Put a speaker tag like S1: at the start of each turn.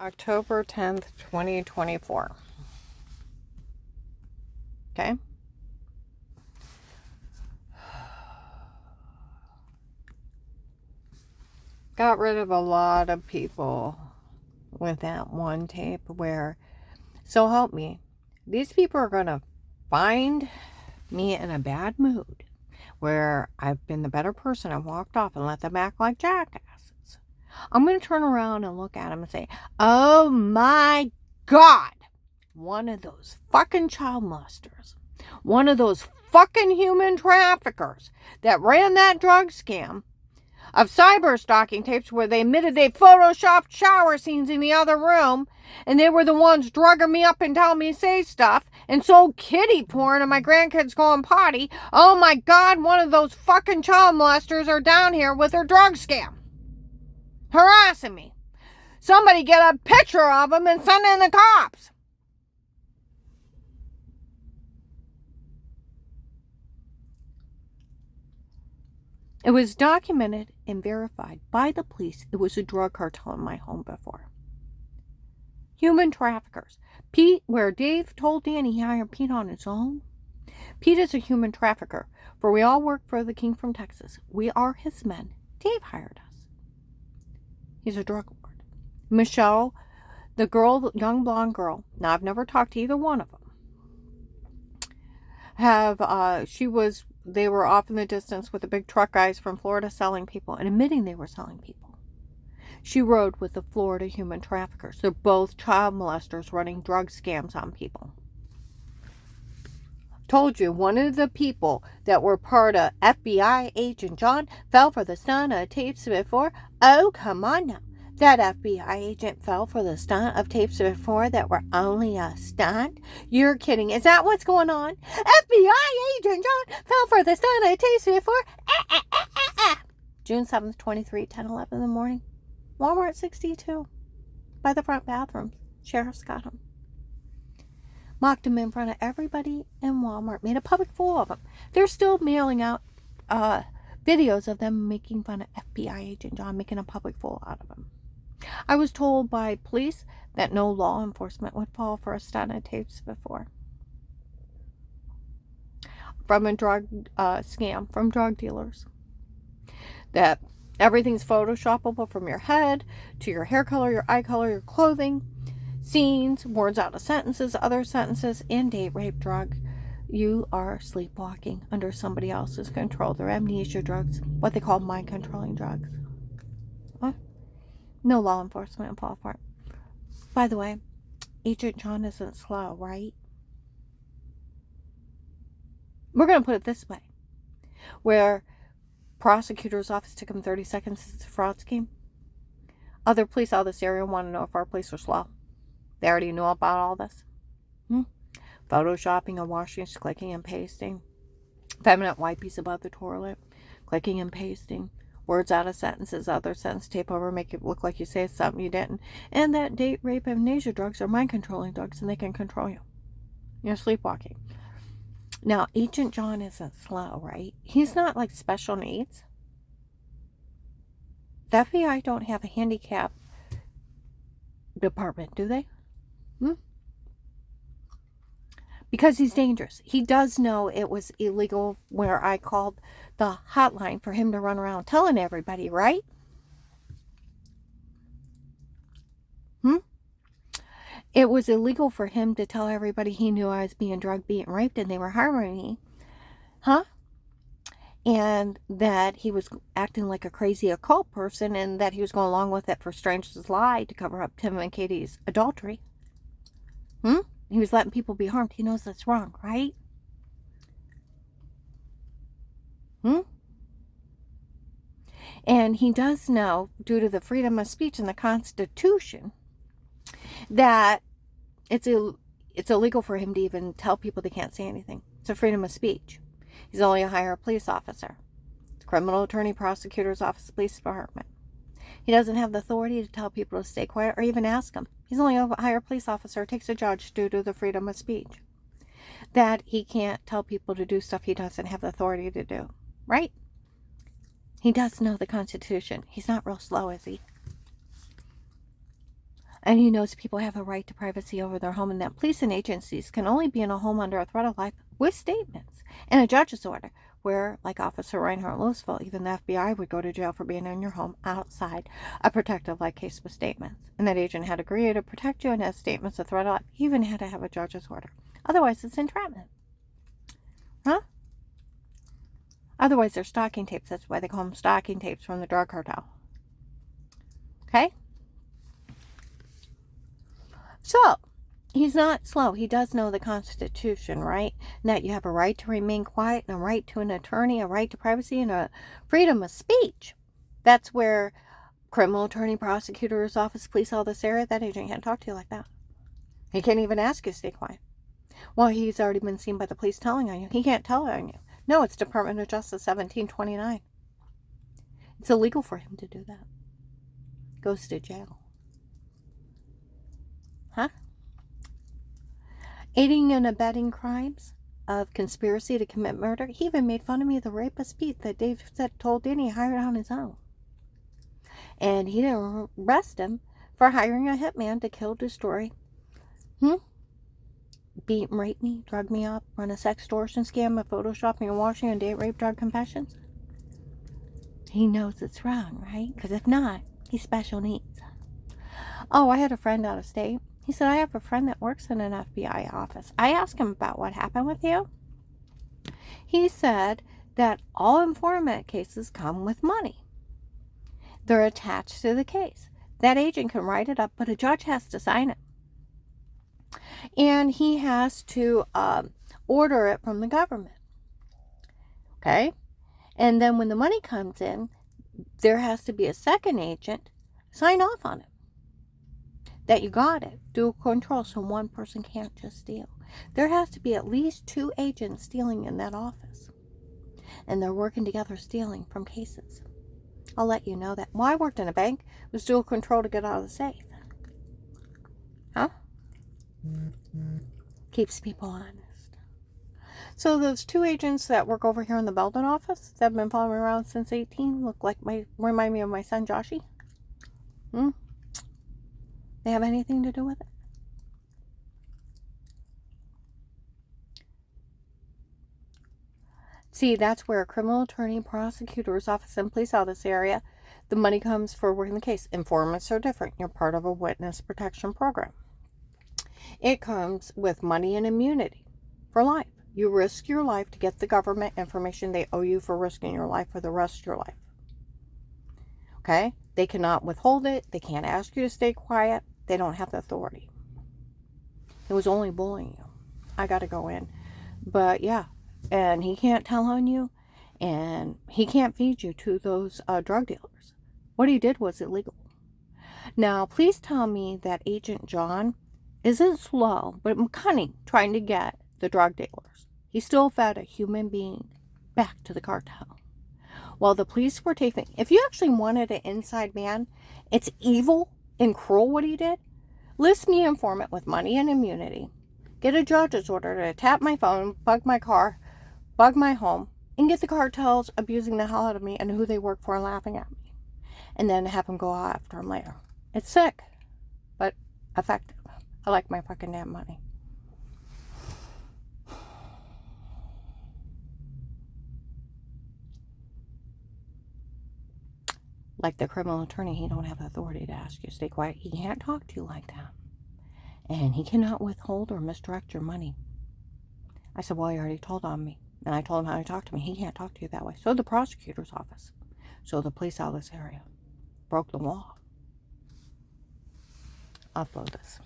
S1: October 10th, 2024. Okay? Got rid of a lot of people with that one tape where, so help me, these people are going to find me in a bad mood where I've been the better person and walked off and let them act like jackasses. I'm going to turn around and look at them and say, oh my God, one of those fucking child molesters, one of those fucking human traffickers that ran that drug scam of cyber stalking tapes where they admitted they photoshopped shower scenes in the other room and they were the ones drugging me up and telling me to say stuff and sold kiddie porn and my grandkids going potty. Oh my God, one of those fucking child molesters are down here with their drug scam. Harassing me. Somebody get a picture of them and send in the cops. It was documented and verified by the police it was a drug cartel in my home before. Human traffickers. Pete, where Dave told Danny he hired Pete on his own. Pete is a human trafficker, for we all work for the king from Texas. We are his men. Dave hired us. He's a drug lord. Michelle, the girl, the young blonde girl, now I've never talked to either one of them, they were off in the distance with the big truck guys from Florida selling people and admitting they were selling people. She rode with the Florida human traffickers. They're both child molesters running drug scams on people. Told you, one of the people that were part of FBI agent John fell for the stunt of tapes before. Oh, come on now. That FBI agent fell for the stunt of tapes before that were only a stunt? You're kidding. Is that what's going on? FBI agent John fell for the stunt of tapes before. June 7th, 23, 10, 11 in the morning. Walmart 62. By the front bathroom. Sheriff's got him. Mocked him in front of everybody in Walmart. Made a public fool of him. They're still mailing out videos of them making fun of FBI agent John, making a public fool out of him. I was told by police that no law enforcement would fall for a stunt of tapes before. From a drug scam, from drug dealers. That everything's photoshoppable from your head to your hair color, your eye color, your clothing, scenes, words out of sentences, other sentences, and date rape drug. You are sleepwalking under somebody else's control. They're amnesia drugs, what they call mind-controlling drugs. What? No law enforcement will fall for it. By the way, Agent John isn't slow, right? We're going to put it this way. Where prosecutor's office took him 30 seconds since the fraud scheme. Other police out of this area want to know if our police are slow. They already know about all this. Photoshopping and washing, clicking and pasting. Feminine wipes above the toilet. Clicking and pasting. Words out of sentences, other sentence tape over, make it look like you say something you didn't. And that date rape amnesia drugs are mind-controlling drugs and they can control you. You're sleepwalking. Now, Agent John isn't slow, right? He's not like special needs. The FBI don't have a handicap department, do they? Because he's dangerous. He does know it was illegal where I called the hotline for him to run around telling everybody, right? It was illegal for him to tell everybody he knew I was being drugged, being raped, and they were harming me. And that he was acting like a crazy occult person and that he was going along with it for Strange's lie to cover up Tim and Katie's adultery. He was letting people be harmed. He knows that's wrong, right? And he does know, due to the freedom of speech in the Constitution, that it's illegal for him to even tell people they can't say anything. It's a freedom of speech. He's only a higher police officer. It's criminal attorney, prosecutor's office, police department. He doesn't have the authority to tell people to stay quiet or even ask them. He's only a higher police officer. It takes a judge due to the freedom of speech. That he can't tell people to do stuff he doesn't have the authority to do. Right? He does know the Constitution. He's not real slow, is he? And he knows people have a right to privacy over their home and that police and agencies can only be in a home under a threat of life with statements and a judge's order, where, like Officer Reinhardt Louisville, even the FBI would go to jail for being in your home outside a protective life case with statements. And that agent had agreed to protect you and has statements of threat of life. He even had to have a judge's order. Otherwise, it's entrapment. Huh? Otherwise, they're stocking tapes. That's why they call them stocking tapes from the drug cartel. Okay? So, he's not slow. He does know the Constitution, right? And that you have a right to remain quiet and a right to an attorney, a right to privacy, and a freedom of speech. That's where criminal attorney, prosecutor's office, police, all this area, that agent can't talk to you like that. He can't even ask you to stay quiet. Well, he's already been seen by the police telling on you. He can't tell on you. No, it's Department of Justice 1729. It's illegal for him to do that. Goes to jail. Huh? Aiding and abetting crimes of conspiracy to commit murder. He even made fun of me, the rapist Pete, that Dave told Danny he hired on his own. And he didn't arrest him for hiring a hitman to kill, destroy, beat and rape me, drug me up, run a sextortion scam, a photoshopping and washing and date rape drug confessions. He knows it's wrong, right? Because if not, he's special needs. Oh, I had a friend out of state. He said, I have a friend that works in an FBI office. I asked him about what happened with you. He said that all informant cases come with money. They're attached to the case. That agent can write it up, but a judge has to sign it. And he has to order it from the government. Okay? And then when the money comes in, there has to be a second agent sign off on it. That you got it. Dual control, so one person can't just steal. There has to be at least 2 agents stealing in that office. And they're working together stealing from cases. I'll let you know that. Well, I worked in a bank. It was dual control to get out of the safe. Huh? Keeps people honest. So those 2 agents that work over here in the Belden office that have been following me around since 18 remind me of my son Joshy. They have anything to do with it? See, that's where a criminal attorney, prosecutor's office, and police out of this area, the money comes for working the case. Informants are different. You're part of a witness protection program. It comes with money and immunity for life. You risk your life to get the government information they owe you for risking your life for the rest of your life. Okay? They cannot withhold it. They can't ask you to stay quiet. They don't have the authority. It was only bullying you. I got to go in. But yeah, and he can't tell on you, and he can't feed you to those drug dealers. What he did was illegal. Now, please tell me that Agent John isn't slow, but cunning, trying to get the drug dealers. He still fed a human being back to the cartel. While the police were taking, if you actually wanted an inside man, it's evil and cruel what he did. List me informant with money and immunity. Get a judge's order to tap my phone, bug my car, bug my home, and get the cartels abusing the hell out of me and who they work for and laughing at me. And then have them go after them later. It's sick, but effective. I like my fucking damn money. Like the criminal attorney, he don't have the authority to ask you to stay quiet. He can't talk to you like that. And he cannot withhold or misdirect your money. I said, well, he already told on me. And I told him how to talk to me. He can't talk to you that way. So the prosecutor's office. So the police out of this area broke the law. I'll upload this.